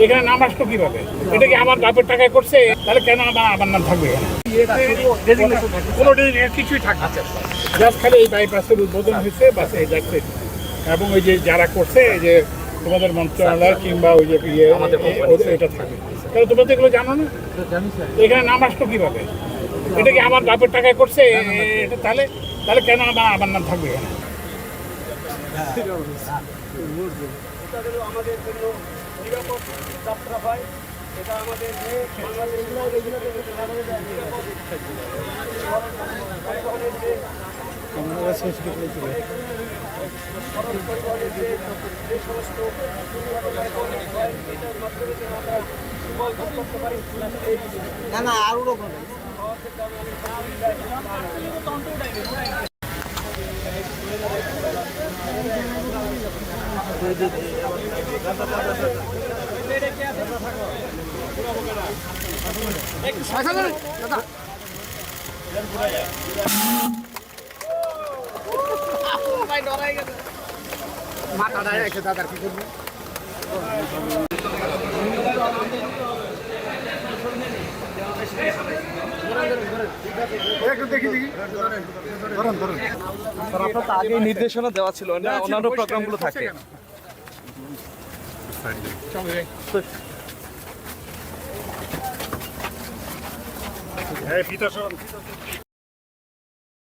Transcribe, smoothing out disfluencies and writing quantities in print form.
এখানে নাম আসলো কিভাবে? এটা কি আমার বাপের টাকায় করছে? তাহলে কেন আমার নাম থাকবে এখানে? কোনো কিছুই থাকবে জাস্ট খালি এই বাইপাসের উদ্বোধন হয়েছে বাস এই দেখছে। এবং ওই যে যারা করছে এই যে তোমাদের মন্ত্রণালয় কিংবা ওই যে এটা থাকে, তাহলে তোমরা তো এগুলো জানো না। এখানে নাম আসলো কিভাবে? এটা কি আমার বাপের টাকায় করছে? এটা তাহলে তাহলে কেন আমার নাম থাকবে এখানে? আমাদের জন্য নিরাপদ যাত্রা হয়, এটা আমাদের না না আরো রকম মাথা রেখে দাদার কি করবো? আপনার তো আগে নির্দেশনা দেওয়া ছিল না, অন্যান্য প্রোগ্রামগুলো থাকে। হ্যাঁ,